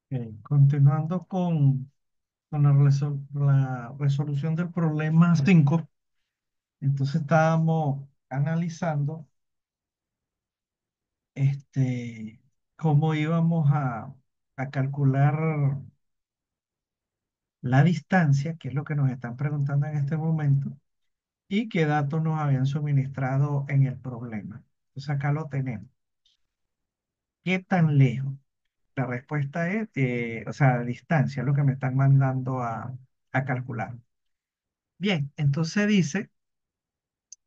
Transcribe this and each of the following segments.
Ok, continuando con la resolución del problema 5, entonces estábamos analizando cómo íbamos a calcular la distancia, que es lo que nos están preguntando en este momento, y qué datos nos habían suministrado en el problema. Entonces acá lo tenemos. ¿Qué tan lejos? La respuesta es, o sea, distancia, es lo que me están mandando a calcular. Bien, entonces dice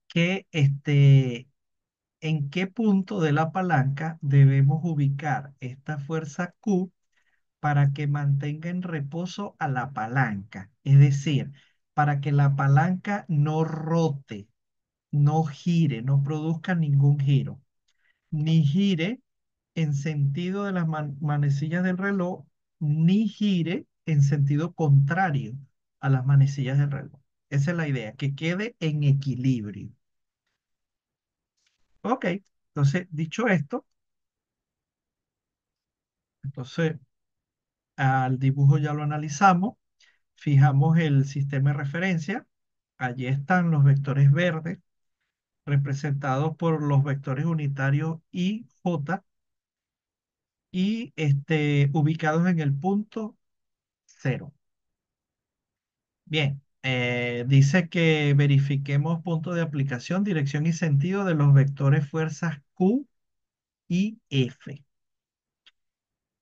que en qué punto de la palanca debemos ubicar esta fuerza Q para que mantenga en reposo a la palanca. Es decir, para que la palanca no rote, no gire, no produzca ningún giro, ni gire en sentido de las manecillas del reloj, ni gire en sentido contrario a las manecillas del reloj. Esa es la idea, que quede en equilibrio. Ok, entonces, dicho esto, entonces al dibujo ya lo analizamos, fijamos el sistema de referencia, allí están los vectores verdes representados por los vectores unitarios I, J y ubicados en el punto cero. Bien, dice que verifiquemos punto de aplicación, dirección y sentido de los vectores fuerzas Q y F.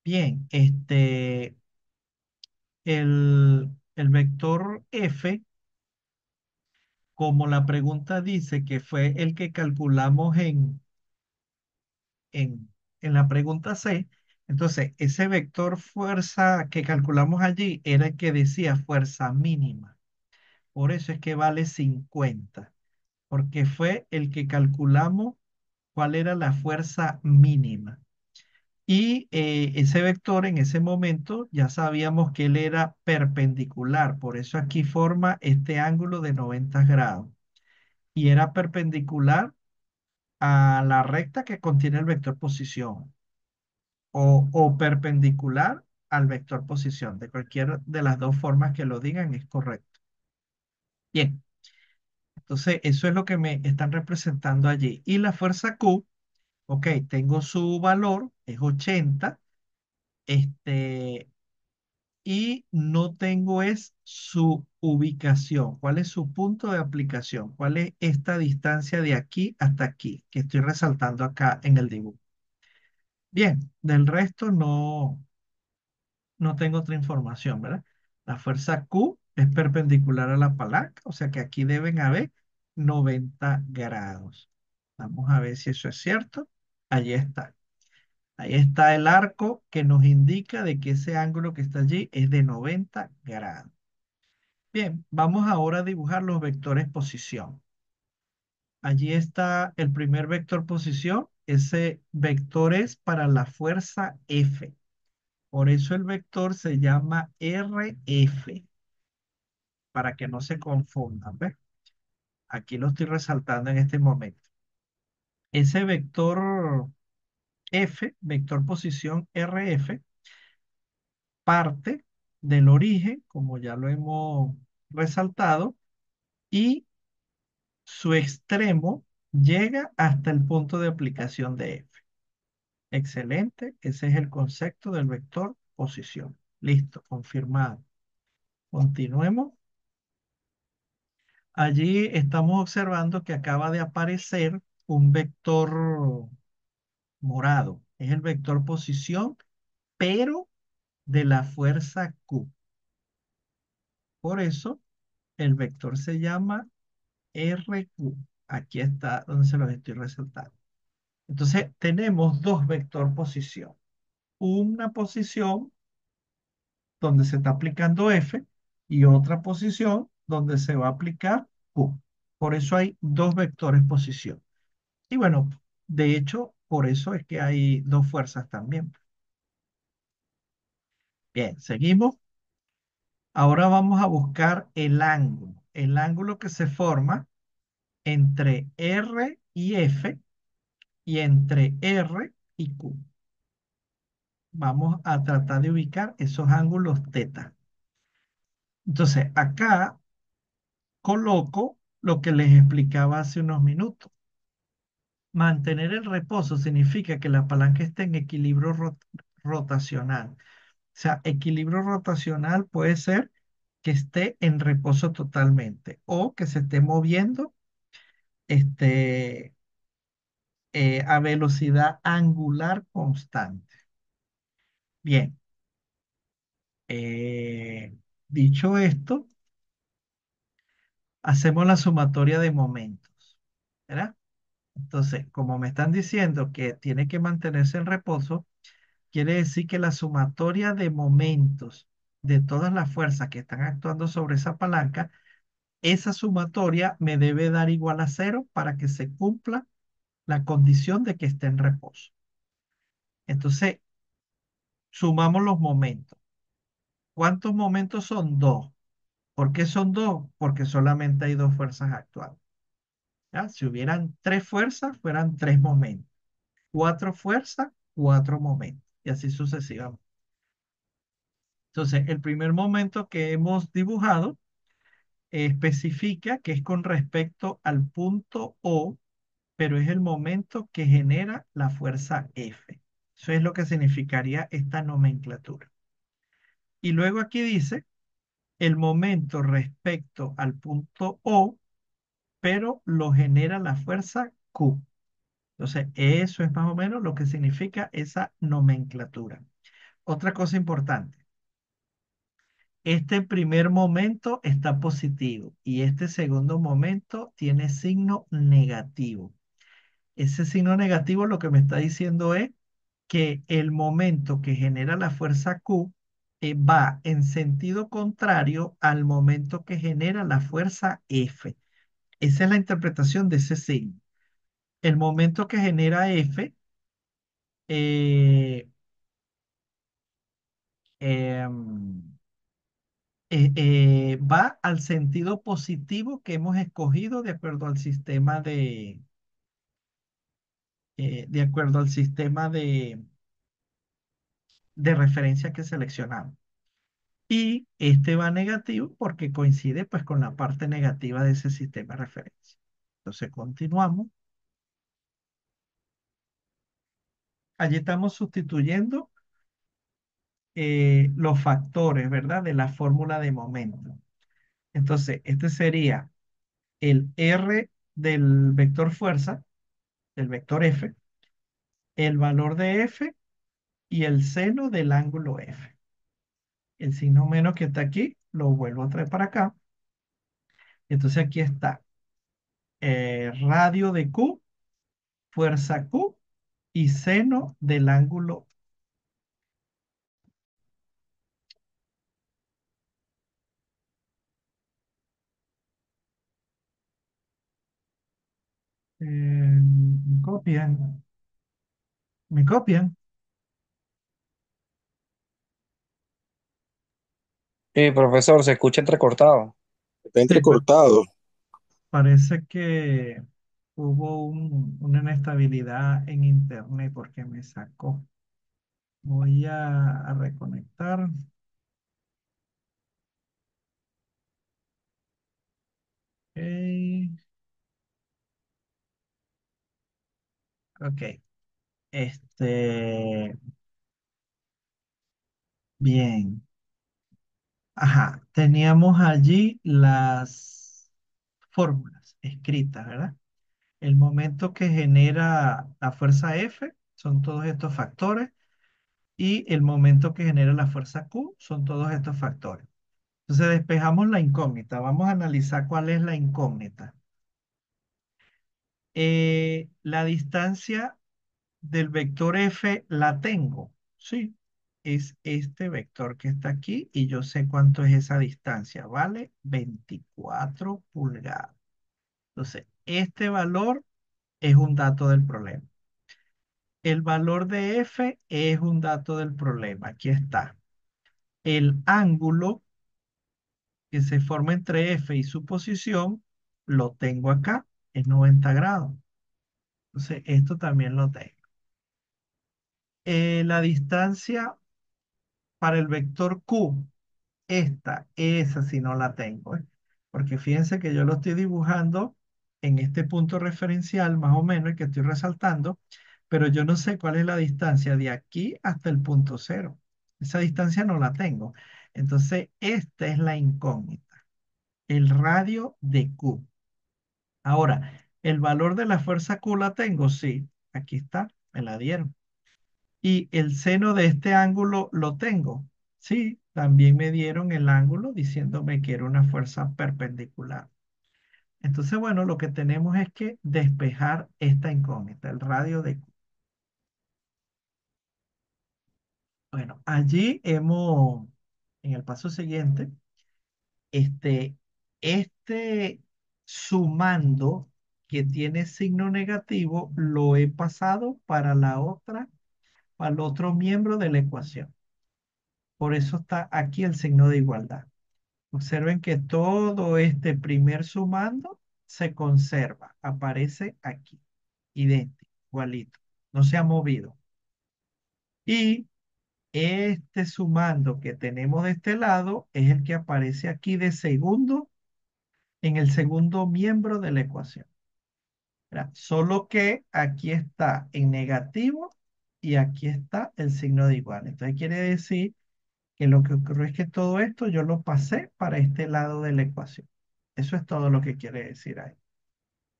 Bien, el vector F, como la pregunta dice que fue el que calculamos en, en la pregunta C, entonces ese vector fuerza que calculamos allí era el que decía fuerza mínima. Por eso es que vale 50, porque fue el que calculamos cuál era la fuerza mínima. Y ese vector en ese momento ya sabíamos que él era perpendicular, por eso aquí forma este ángulo de 90 grados. Y era perpendicular a la recta que contiene el vector posición o perpendicular al vector posición. De cualquiera de las dos formas que lo digan es correcto. Bien, entonces eso es lo que me están representando allí. Y la fuerza Q, ok, tengo su valor, es 80, este, y no tengo es su ubicación. ¿Cuál es su punto de aplicación? ¿Cuál es esta distancia de aquí hasta aquí que estoy resaltando acá en el dibujo? Bien, del resto no tengo otra información, ¿verdad? La fuerza Q es perpendicular a la palanca, o sea que aquí deben haber 90 grados. Vamos a ver si eso es cierto. Allí está. Ahí está el arco que nos indica de que ese ángulo que está allí es de 90 grados. Bien, vamos ahora a dibujar los vectores posición. Allí está el primer vector posición. Ese vector es para la fuerza F. Por eso el vector se llama RF, para que no se confundan, ¿ves? Aquí lo estoy resaltando en este momento. Ese vector F, vector posición RF, parte del origen, como ya lo hemos resaltado, y su extremo llega hasta el punto de aplicación de F. Excelente, ese es el concepto del vector posición. Listo, confirmado. Continuemos. Allí estamos observando que acaba de aparecer un vector morado. Es el vector posición, pero de la fuerza Q. Por eso el vector se llama RQ. Aquí está donde se los estoy resaltando. Entonces tenemos dos vector posición. Una posición donde se está aplicando F y otra posición donde se va a aplicar Q. Por eso hay dos vectores posición. Y bueno, de hecho, por eso es que hay dos fuerzas también. Bien, seguimos. Ahora vamos a buscar el ángulo que se forma entre R y F y entre R y Q. vamos a tratar de ubicar esos ángulos teta. Entonces, acá coloco lo que les explicaba hace unos minutos. Mantener el reposo significa que la palanca esté en equilibrio rotacional. O sea, equilibrio rotacional puede ser que esté en reposo totalmente o que se esté moviendo este, a velocidad angular constante. Bien, dicho esto, hacemos la sumatoria de momentos, ¿verdad? Entonces, como me están diciendo que tiene que mantenerse en reposo, quiere decir que la sumatoria de momentos de todas las fuerzas que están actuando sobre esa palanca, esa sumatoria me debe dar igual a cero para que se cumpla la condición de que esté en reposo. Entonces, sumamos los momentos. ¿Cuántos momentos son? Dos. ¿Por qué son dos? Porque solamente hay dos fuerzas actuando. ¿Ya? Si hubieran tres fuerzas, fueran tres momentos. Cuatro fuerzas, cuatro momentos. Y así sucesivamente. Entonces, el primer momento que hemos dibujado especifica que es con respecto al punto O, pero es el momento que genera la fuerza F. Eso es lo que significaría esta nomenclatura. Y luego aquí dice el momento respecto al punto O, pero lo genera la fuerza Q. Entonces, eso es más o menos lo que significa esa nomenclatura. Otra cosa importante, este primer momento está positivo y este segundo momento tiene signo negativo. Ese signo negativo lo que me está diciendo es que el momento que genera la fuerza Q va en sentido contrario al momento que genera la fuerza F. Esa es la interpretación de ese signo. El momento que genera F eh, em, va al sentido positivo que hemos escogido de acuerdo al sistema de acuerdo al sistema de referencia que seleccionamos. Y este va negativo porque coincide pues con la parte negativa de ese sistema de referencia. Entonces continuamos. Allí estamos sustituyendo los factores, ¿verdad? De la fórmula de momento. Entonces, este sería el R del vector fuerza, del vector F, el valor de F y el seno del ángulo F. El signo menos que está aquí, lo vuelvo a traer para acá. Entonces aquí está radio de Q, fuerza Q y seno del ángulo. Me copian, me copian. Profesor, se escucha entrecortado. Está Sí, entrecortado. parece que hubo una inestabilidad en internet porque me sacó. Voy a reconectar. Ok, ok. Bien. Ajá, teníamos allí las fórmulas escritas, ¿verdad? El momento que genera la fuerza F son todos estos factores y el momento que genera la fuerza Q son todos estos factores. Entonces despejamos la incógnita. Vamos a analizar cuál es la incógnita. La distancia del vector F la tengo. Sí, es este vector que está aquí y yo sé cuánto es esa distancia. Vale 24 pulgadas. Entonces, este valor es un dato del problema. El valor de F es un dato del problema. Aquí está. El ángulo que se forma entre F y su posición lo tengo acá. Es 90 grados. Entonces, esto también lo tengo. La distancia para el vector Q, esa sí no la tengo, ¿eh? Porque fíjense que yo lo estoy dibujando en este punto referencial, más o menos, el que estoy resaltando, pero yo no sé cuál es la distancia de aquí hasta el punto cero. Esa distancia no la tengo. Entonces, esta es la incógnita, el radio de Q. Ahora, ¿el valor de la fuerza Q la tengo? Sí, aquí está, me la dieron. ¿Y el seno de este ángulo lo tengo? Sí, también me dieron el ángulo diciéndome que era una fuerza perpendicular. Entonces, bueno, lo que tenemos es que despejar esta incógnita, el radio de Q. Bueno, allí hemos, en el paso siguiente, este, este sumando que tiene signo negativo lo he pasado para la otra, para el otro miembro de la ecuación. Por eso está aquí el signo de igualdad. Observen que todo este primer sumando se conserva, aparece aquí, idéntico, igualito, no se ha movido. Y este sumando que tenemos de este lado es el que aparece aquí de segundo, en el segundo miembro de la ecuación. ¿Verdad? Solo que aquí está en negativo y aquí está el signo de igual. Entonces quiere decir que lo que ocurrió es que todo esto yo lo pasé para este lado de la ecuación. Eso es todo lo que quiere decir ahí.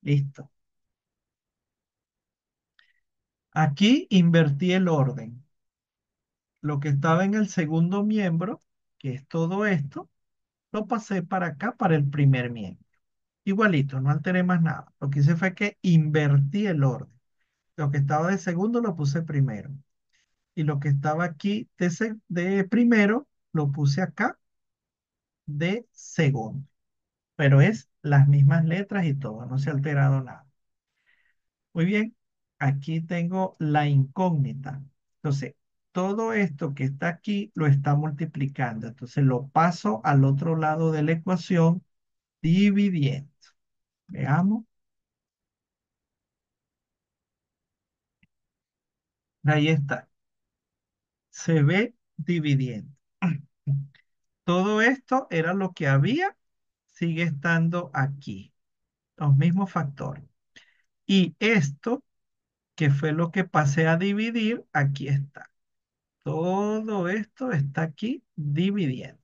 Listo. Aquí invertí el orden. Lo que estaba en el segundo miembro, que es todo esto, lo pasé para acá, para el primer miembro. Igualito, no alteré más nada. Lo que hice fue que invertí el orden. Lo que estaba de segundo lo puse primero. Y lo que estaba aquí de primero lo puse acá de segundo. Pero es las mismas letras y todo, no se ha alterado nada. Muy bien, aquí tengo la incógnita. Entonces, todo esto que está aquí lo está multiplicando. Entonces, lo paso al otro lado de la ecuación dividiendo. Veamos, ahí está. Se ve dividiendo. Todo esto era lo que había, sigue estando aquí. Los mismos factores. Y esto, que fue lo que pasé a dividir, aquí está. Todo esto está aquí dividiendo.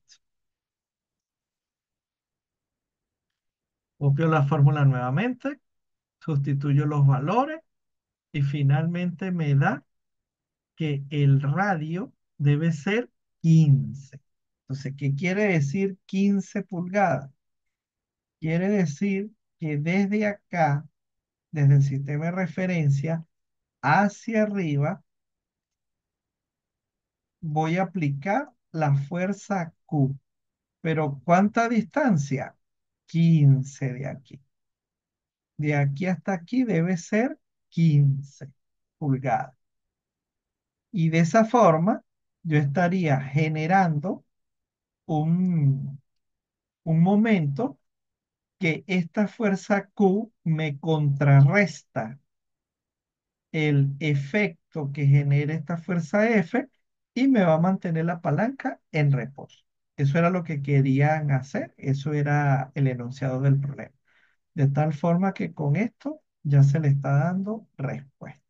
Copio la fórmula nuevamente, sustituyo los valores y finalmente me da que el radio debe ser 15. Entonces, ¿qué quiere decir 15 pulgadas? Quiere decir que desde acá, desde el sistema de referencia, hacia arriba, voy a aplicar la fuerza Q. Pero ¿cuánta distancia? 15 de aquí. De aquí hasta aquí debe ser 15 pulgadas. Y de esa forma yo estaría generando un, un momento que esta fuerza Q me contrarresta el efecto que genera esta fuerza F y me va a mantener la palanca en reposo. Eso era lo que querían hacer, eso era el enunciado del problema. De tal forma que con esto ya se le está dando respuesta.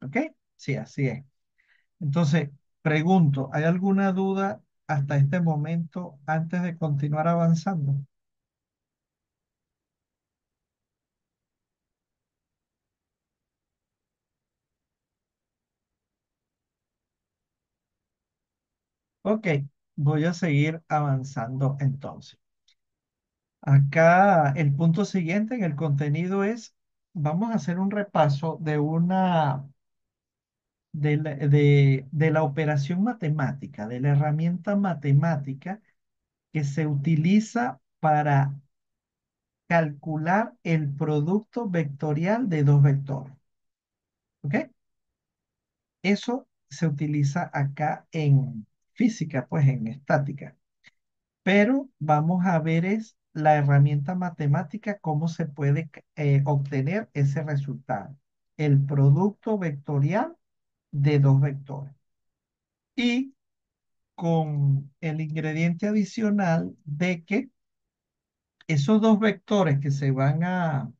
¿Ok? Sí, así es. Entonces, pregunto, ¿hay alguna duda hasta este momento antes de continuar avanzando? Ok, voy a seguir avanzando entonces. Acá el punto siguiente en el contenido es, vamos a hacer un repaso de la operación matemática, de la herramienta matemática que se utiliza para calcular el producto vectorial de dos vectores. ¿Ok? Eso se utiliza acá en física, pues en estática. Pero vamos a ver es la herramienta matemática, cómo se puede obtener ese resultado. el producto vectorial de dos vectores. Y con el ingrediente adicional de que esos dos vectores que se van a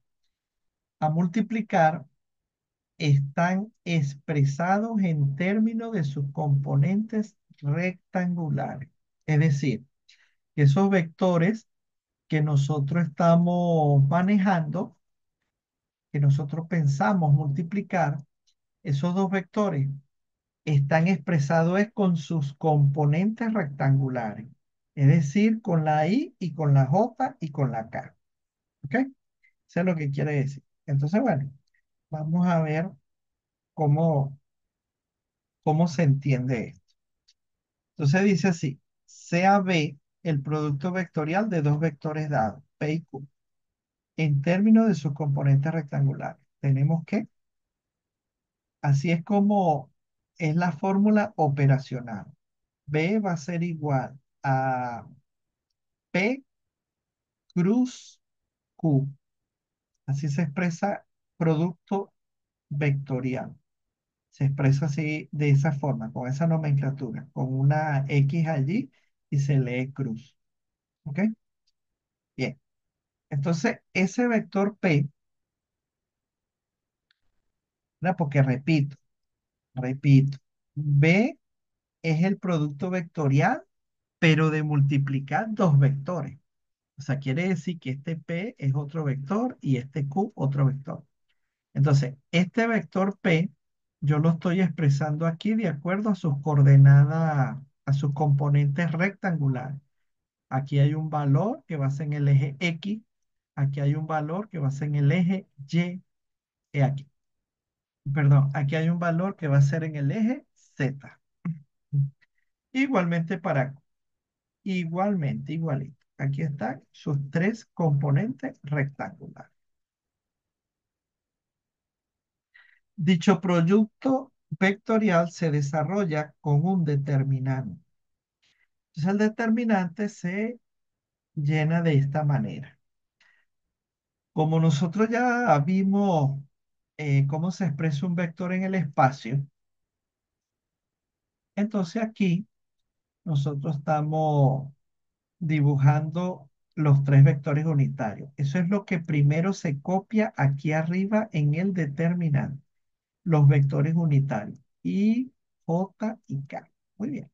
multiplicar están expresados en términos de sus componentes rectangulares. Es decir, que esos vectores que nosotros estamos manejando, que nosotros pensamos multiplicar, esos dos vectores están expresados es con sus componentes rectangulares. Es decir, con la I y con la J y con la K. ¿Ok? Eso es lo que quiere decir. Entonces, bueno, vamos a ver cómo, cómo se entiende esto. Entonces dice así, sea B el producto vectorial de dos vectores dados, P y Q, en términos de sus componentes rectangulares. Tenemos que, así es como es la fórmula operacional. B va a ser igual a P cruz Q. Así se expresa producto vectorial. Se expresa así, de esa forma, con esa nomenclatura, con una X allí y se lee cruz. ¿Ok? Bien. Entonces, ese vector P, ¿verdad? Porque repito, B es el producto vectorial, pero de multiplicar dos vectores. O sea, quiere decir que este P es otro vector y este Q otro vector. Entonces, este vector P, yo lo estoy expresando aquí de acuerdo a sus coordenadas, a sus componentes rectangulares. Aquí hay un valor que va a ser en el eje X, aquí hay un valor que va a ser en el eje Y, y aquí. Perdón, aquí hay un valor que va a ser en el eje Z. Igualmente para, igualito. Aquí están sus tres componentes rectangulares. Dicho producto vectorial se desarrolla con un determinante. Entonces el determinante se llena de esta manera. Como nosotros ya vimos cómo se expresa un vector en el espacio, entonces aquí nosotros estamos dibujando los tres vectores unitarios. Eso es lo que primero se copia aquí arriba en el determinante, los vectores unitarios, I, J y K. Muy bien.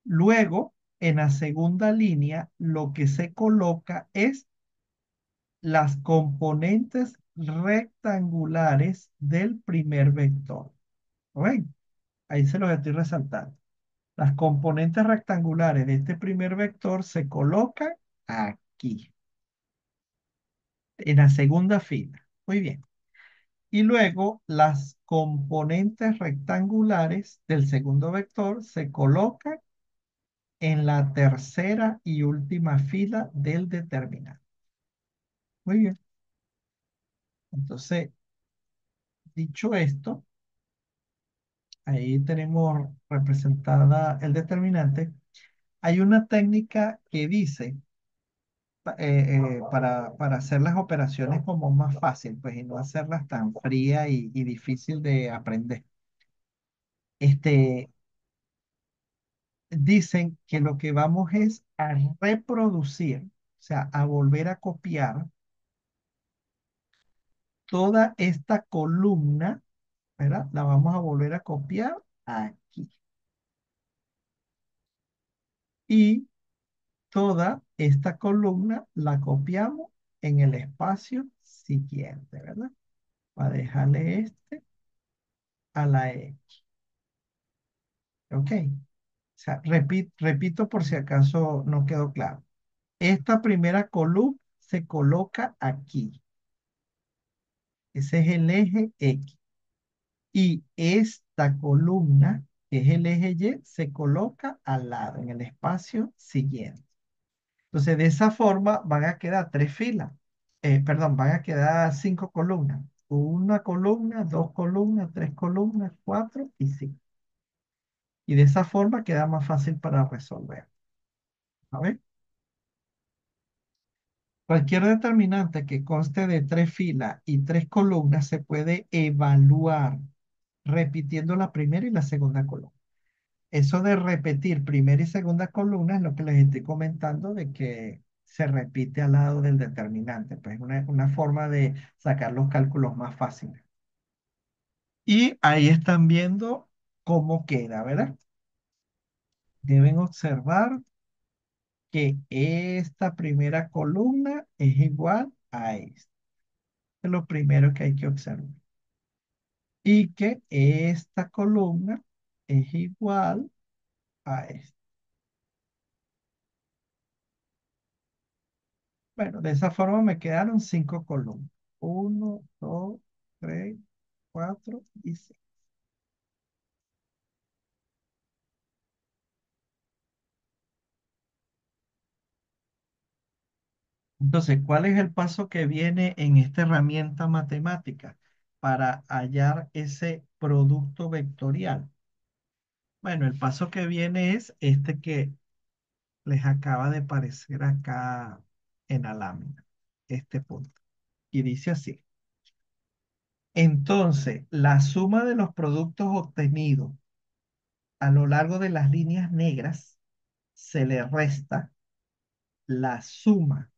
Luego, en la segunda línea, lo que se coloca es las componentes rectangulares del primer vector. ¿Lo ven? Ahí se los estoy resaltando. Las componentes rectangulares de este primer vector se colocan aquí, en la segunda fila. Muy bien. Y luego las componentes rectangulares del segundo vector se colocan en la tercera y última fila del determinante. Muy bien. Entonces, dicho esto, ahí tenemos representada el determinante. Hay una técnica que dice, para hacer las operaciones como más fácil, pues, y no hacerlas tan fría y difícil de aprender. Este, dicen que lo que vamos es a reproducir, o sea, a volver a copiar toda esta columna, ¿verdad? La vamos a volver a copiar aquí. Y toda esta columna la copiamos en el espacio siguiente, ¿verdad? Para dejarle este a la E. ¿Ok? O sea, repito por si acaso no quedó claro. Esta primera columna se coloca aquí. Ese es el eje X. Y esta columna, que es el eje Y, se coloca al lado, en el espacio siguiente. Entonces, de esa forma van a quedar tres filas. Perdón, van a quedar cinco columnas. Una columna, dos columnas, tres columnas, cuatro y cinco. Y de esa forma queda más fácil para resolver. A ver. Cualquier determinante que conste de tres filas y tres columnas se puede evaluar repitiendo la primera y la segunda columna. Eso de repetir primera y segunda columna es lo que les estoy comentando de que se repite al lado del determinante. Pues una forma de sacar los cálculos más fáciles. Y ahí están viendo cómo queda, ¿verdad? Deben observar que esta primera columna es igual a esta. Es lo primero que hay que observar. Y que esta columna es igual a esta. Bueno, de esa forma me quedaron cinco columnas. Uno, dos, tres, cuatro y cinco. Entonces, ¿cuál es el paso que viene en esta herramienta matemática para hallar ese producto vectorial? Bueno, el paso que viene es este que les acaba de aparecer acá en la lámina, este punto. Y dice así. Entonces, la suma de los productos obtenidos a lo largo de las líneas negras se le resta la suma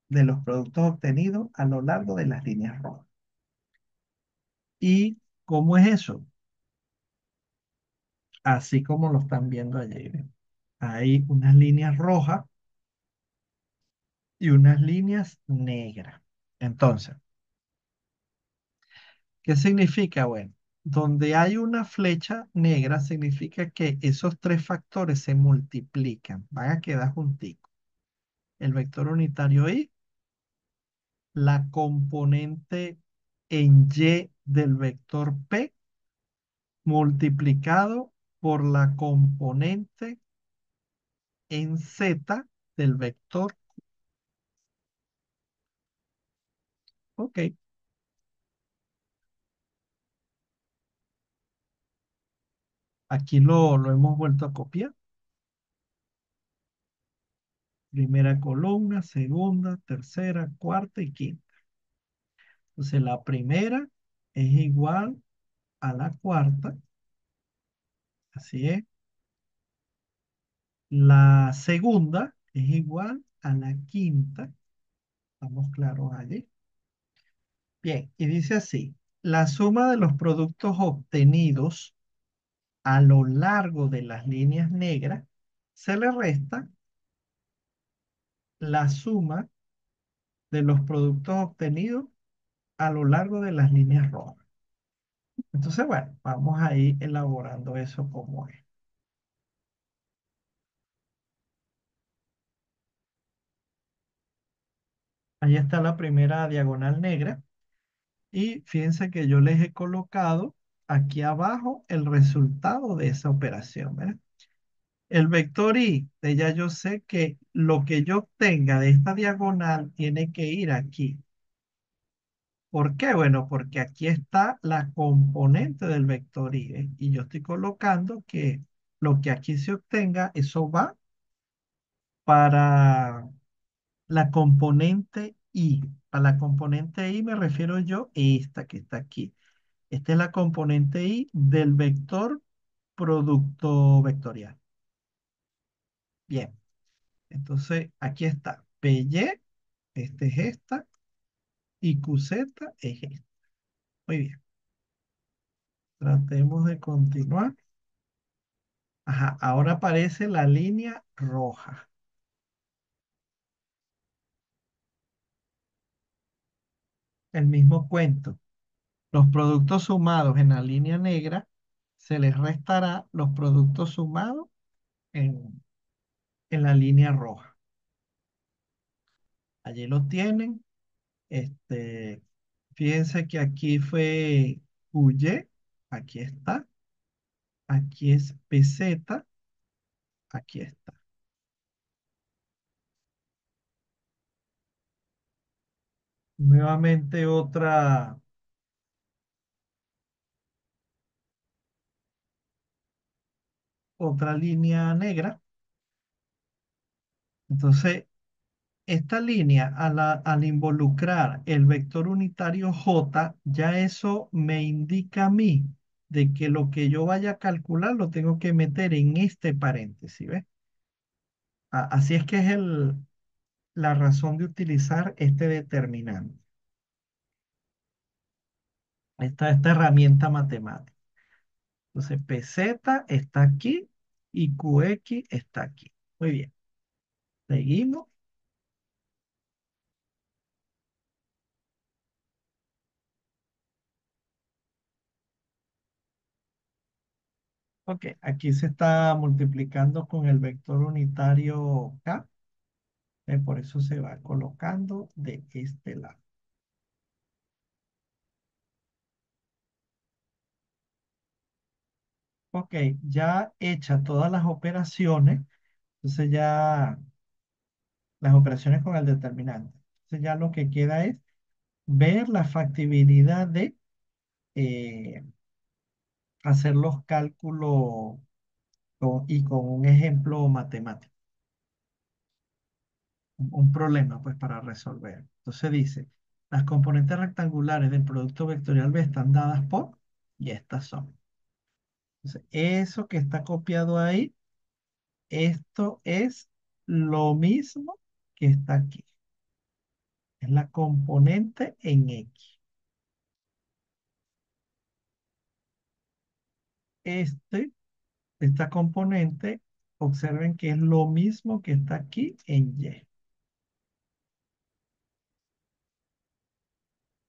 de los productos obtenidos a lo largo de las líneas rojas. ¿Y cómo es eso? Así como lo están viendo allí. ¿Ven? Hay unas líneas rojas y unas líneas negras. Entonces, ¿qué significa? Bueno, donde hay una flecha negra significa que esos tres factores se multiplican, van a quedar junticos. El vector unitario y la componente en Y del vector P multiplicado por la componente en Z del vector. Ok, aquí lo hemos vuelto a copiar. Primera columna, segunda, tercera, cuarta y quinta. Entonces la primera es igual a la cuarta, así es. La segunda es igual a la quinta, estamos claros allí. Bien, y dice así, la suma de los productos obtenidos a lo largo de las líneas negras se le resta la suma de los productos obtenidos a lo largo de las líneas rojas. Entonces, bueno, vamos a ir elaborando eso como es. Ahí está la primera diagonal negra y fíjense que yo les he colocado aquí abajo el resultado de esa operación, ¿verdad? El vector y, ya yo sé que lo que yo obtenga de esta diagonal tiene que ir aquí. ¿Por qué? Bueno, porque aquí está la componente del vector y, ¿eh? Y yo estoy colocando que lo que aquí se obtenga, eso va para la componente y. Para la componente y me refiero yo a esta que está aquí. Esta es la componente y del vector producto vectorial. Bien, entonces aquí está PY, este es esta, y QZ es esta. Muy bien, tratemos de continuar. Ajá, ahora aparece la línea roja. El mismo cuento. Los productos sumados en la línea negra se les restará los productos sumados en la línea roja. Allí lo tienen. Este, fíjense que aquí fue QY, aquí está. Aquí es PZ, aquí está. Nuevamente otra línea negra. Entonces, esta línea, al involucrar el vector unitario J, ya eso me indica a mí de que lo que yo vaya a calcular lo tengo que meter en este paréntesis, ¿ves? Así es que es la razón de utilizar este determinante, esta herramienta matemática. Entonces, PZ está aquí y QX está aquí. Muy bien, seguimos. Ok, aquí se está multiplicando con el vector unitario K. Por eso se va colocando de este lado. Ok, ya hecha todas las operaciones, entonces ya las operaciones con el determinante. Entonces ya lo que queda es ver la factibilidad de eh, hacer los cálculos y con un ejemplo matemático, un problema pues para resolver. Entonces dice, las componentes rectangulares del producto vectorial B están dadas por, y estas son. Entonces, eso que está copiado ahí, esto es lo mismo que está aquí. Es la componente en X. Este, esta componente, observen que es lo mismo que está aquí en Y.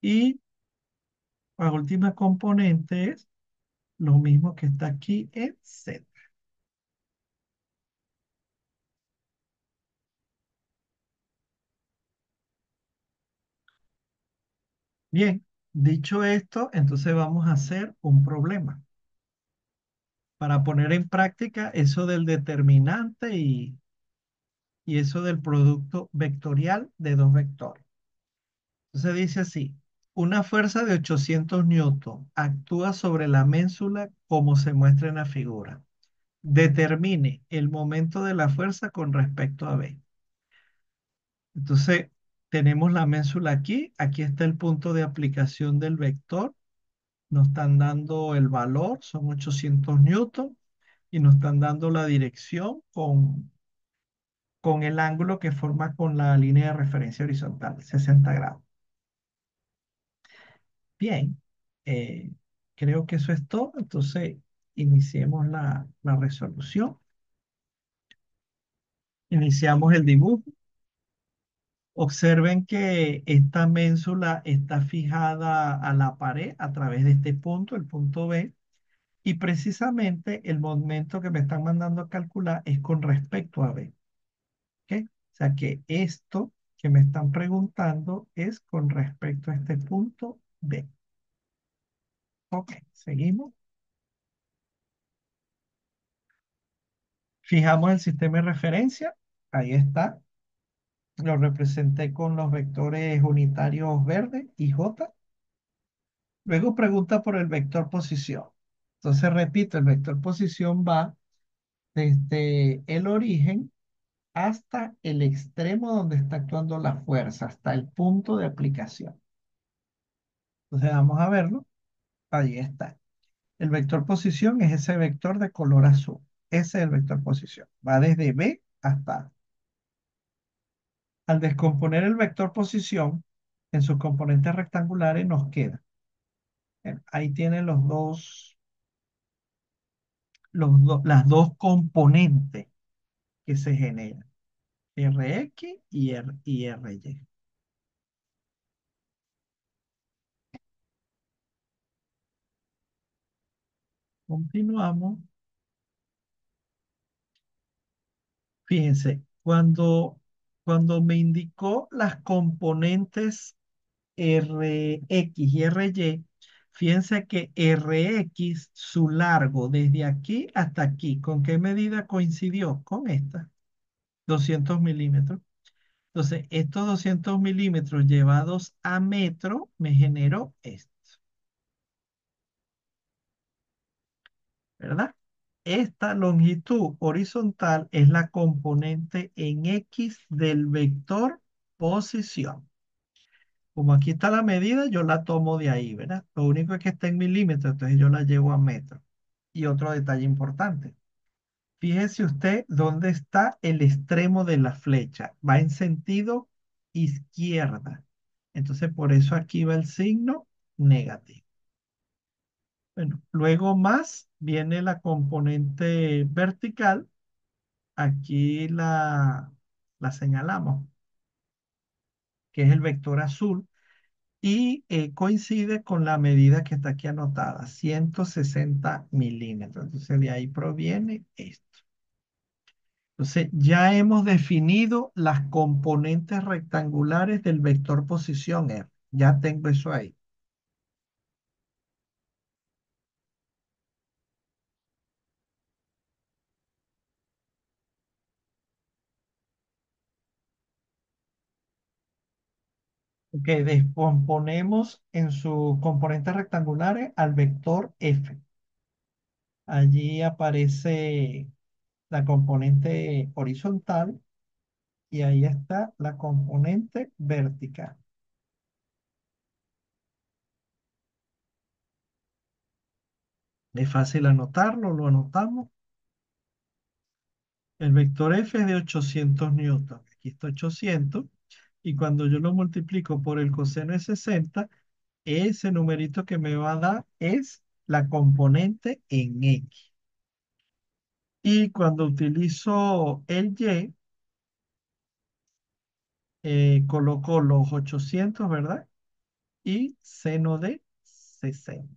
Y la última componente es lo mismo que está aquí en Z. Bien, dicho esto, entonces vamos a hacer un problema para poner en práctica eso del determinante y eso del producto vectorial de dos vectores. Entonces dice así, una fuerza de 800 newton actúa sobre la ménsula como se muestra en la figura. Determine el momento de la fuerza con respecto a B. Entonces tenemos la ménsula aquí, aquí está el punto de aplicación del vector, nos están dando el valor, son 800 newton, y nos están dando la dirección con el ángulo que forma con la línea de referencia horizontal, 60 grados. Bien, eh, creo que eso es todo. Entonces, iniciemos la resolución. Iniciamos el dibujo. Observen que esta ménsula está fijada a la pared a través de este punto, el punto B, y precisamente el momento que me están mandando a calcular es con respecto a B. ¿Ok? O sea que esto que me están preguntando es con respecto a este punto B. Ok, seguimos. Fijamos el sistema de referencia. Ahí está. Lo representé con los vectores unitarios verde y J. Luego pregunta por el vector posición. Entonces repito, el vector posición va desde el origen hasta el extremo donde está actuando la fuerza, hasta el punto de aplicación. Entonces vamos a verlo. Ahí está. El vector posición es ese vector de color azul. Ese es el vector posición. Va desde B hasta A. Al descomponer el vector posición en sus componentes rectangulares nos queda. Ahí tienen las dos componentes que se generan, Rx y Ry. Continuamos. Fíjense, cuando me indicó las componentes Rx y Ry, fíjense que Rx, su largo desde aquí hasta aquí, ¿con qué medida coincidió? Con esta, 200 milímetros. Entonces, estos 200 milímetros llevados a metro me generó esto, ¿verdad? Esta longitud horizontal es la componente en X del vector posición. Como aquí está la medida, yo la tomo de ahí, ¿verdad? Lo único es que está en milímetros, entonces yo la llevo a metros. Y otro detalle importante. Fíjese usted dónde está el extremo de la flecha. Va en sentido izquierda. Entonces, por eso aquí va el signo negativo. Bueno, luego más viene la componente vertical. Aquí la señalamos, que es el vector azul. Y coincide con la medida que está aquí anotada, 160 milímetros. Entonces, de ahí proviene esto. Entonces, ya hemos definido las componentes rectangulares del vector posición R. Ya tengo eso ahí. Ok, descomponemos en sus componentes rectangulares al vector F. Allí aparece la componente horizontal y ahí está la componente vertical. Es fácil anotarlo, lo anotamos. El vector F es de 800 newtons. Aquí está 800. Y cuando yo lo multiplico por el coseno de 60, ese numerito que me va a dar es la componente en X. Y cuando utilizo el Y, coloco los 800, ¿verdad? Y seno de 60.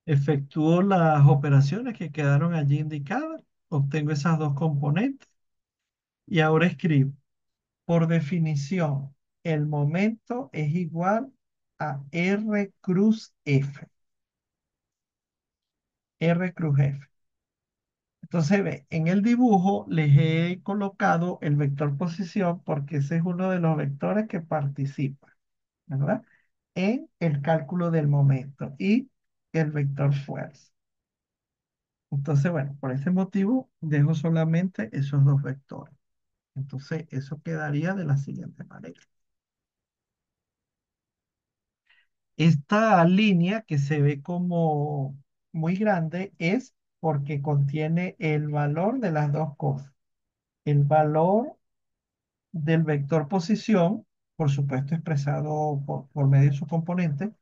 Efectúo las operaciones que quedaron allí indicadas. Obtengo esas dos componentes. Y ahora escribo. Por definición, el momento es igual a R cruz F. R cruz F. Entonces, ve, en el dibujo les he colocado el vector posición porque ese es uno de los vectores que participa, ¿verdad? En el cálculo del momento y el vector fuerza. Entonces, bueno, por ese motivo dejo solamente esos dos vectores. Entonces, eso quedaría de la siguiente manera. Esta línea que se ve como muy grande es porque contiene el valor de las dos cosas. El valor del vector posición, por supuesto expresado por medio de su componente,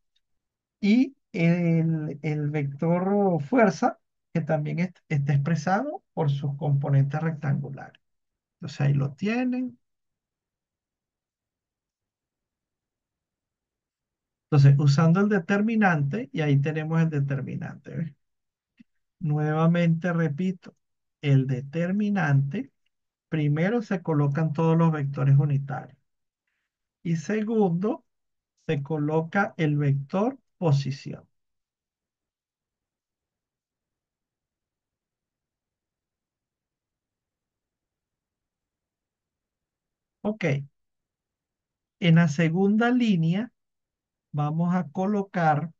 y el vector fuerza, que también está expresado por sus componentes rectangulares. Entonces ahí lo tienen. Entonces, usando el determinante, y ahí tenemos el determinante, ¿ves? Nuevamente repito, el determinante, primero se colocan todos los vectores unitarios y segundo, se coloca el vector posición. Ok, en la segunda línea vamos a colocar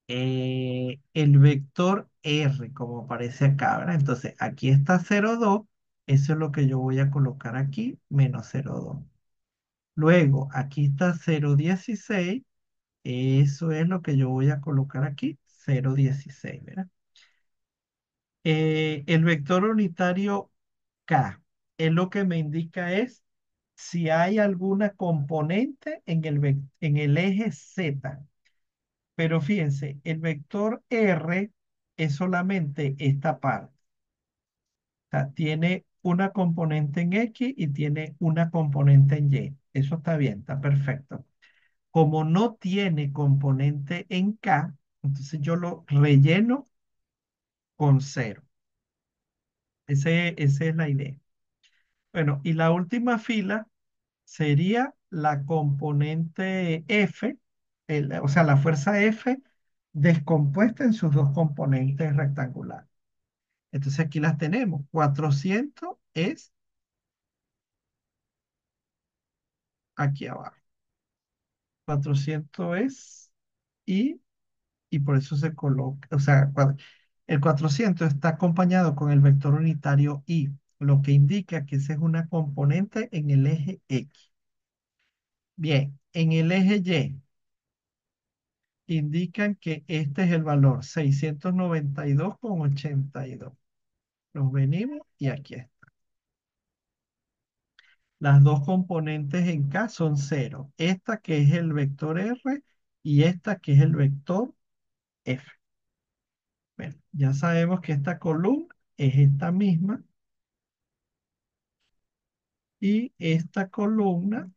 el vector R, como aparece acá, ¿verdad? Entonces, aquí está 0,2, eso es lo que yo voy a colocar aquí, menos 0,2. Luego, aquí está 0,16, eso es lo que yo voy a colocar aquí, 0,16, ¿verdad? El vector unitario K, es lo que me indica es si hay alguna componente en el eje Z. Pero fíjense, el vector R es solamente esta parte. O sea, tiene una componente en X y tiene una componente en Y. Eso está bien, está perfecto. Como no tiene componente en K, entonces yo lo relleno con cero. Esa es la idea. Bueno, y la última fila sería la componente F, o sea, la fuerza F descompuesta en sus dos componentes rectangulares. Entonces aquí las tenemos. 400 es aquí abajo. 400 es y y por eso se coloca, o sea, el 400 está acompañado con el vector unitario y, lo que indica que esa es una componente en el eje X. Bien, en el eje Y indican que este es el valor 692,82. Los venimos y aquí está. Las dos componentes en K son cero. Esta que es el vector R y esta que es el vector F. Bueno, ya sabemos que esta columna es esta misma y esta columna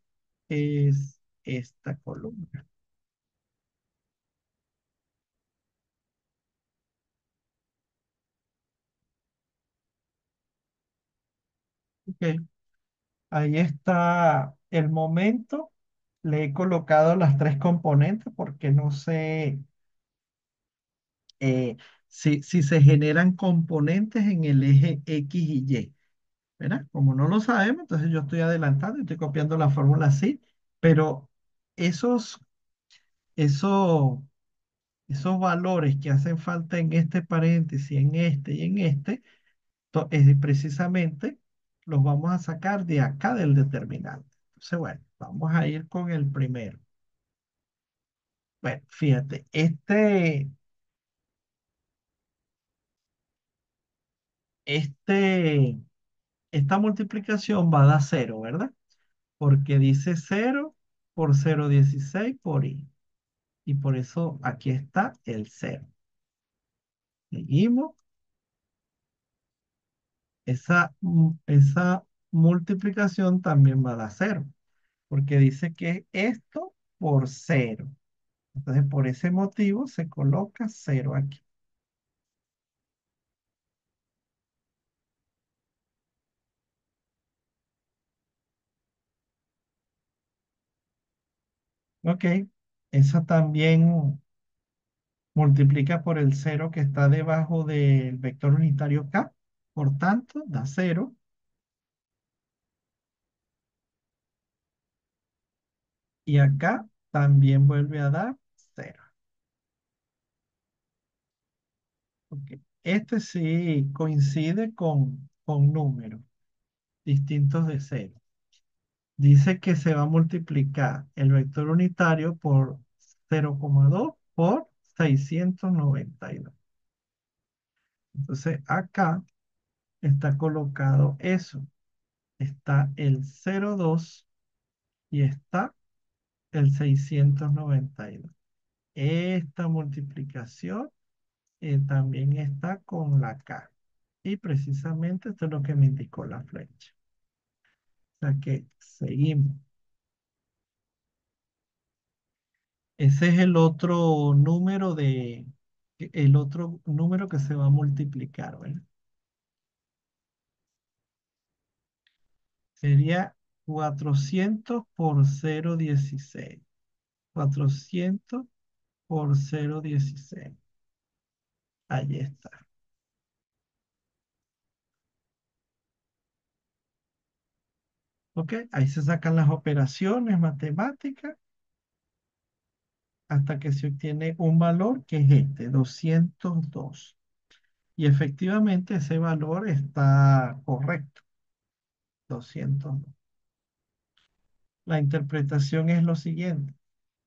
es esta columna. Ok, ahí está el momento. Le he colocado las tres componentes porque no sé eh, si se generan componentes en el eje X y Y, ¿verdad? Como no lo sabemos, entonces yo estoy adelantando y estoy copiando la fórmula así, pero esos, esos, esos valores que hacen falta en este paréntesis, en este y en este, precisamente los vamos a sacar de acá del determinante. Entonces, bueno, vamos a ir con el primero. Bueno, fíjate, este, esta multiplicación va a dar cero, ¿verdad? Porque dice cero por 0,16 por i. Y por eso aquí está el cero. Seguimos. Esa multiplicación también va a dar cero, porque dice que esto por cero. Entonces, por ese motivo se coloca cero aquí. Ok, esa también multiplica por el cero que está debajo del vector unitario k. Por tanto, da cero. Y acá también vuelve a dar cero. Ok, este sí coincide con números distintos de cero. Dice que se va a multiplicar el vector unitario por 0,2 por 692. Entonces acá está colocado eso. Está el 0,2 y está el 692. Esta multiplicación también está con la K. Y precisamente esto es lo que me indicó la flecha. O sea que seguimos. Ese es el otro número que se va a multiplicar, ¿verdad? Sería 400 por 0,16. 400 por 0,16. Ahí está. ¿Ok? Ahí se sacan las operaciones matemáticas hasta que se obtiene un valor que es este, 202. Y efectivamente ese valor está correcto, 202. La interpretación es lo siguiente.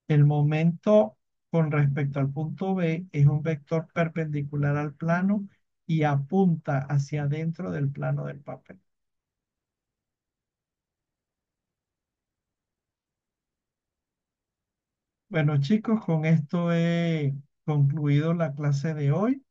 El momento con respecto al punto B es un vector perpendicular al plano y apunta hacia adentro del plano del papel. Bueno, chicos, con esto he concluido la clase de hoy.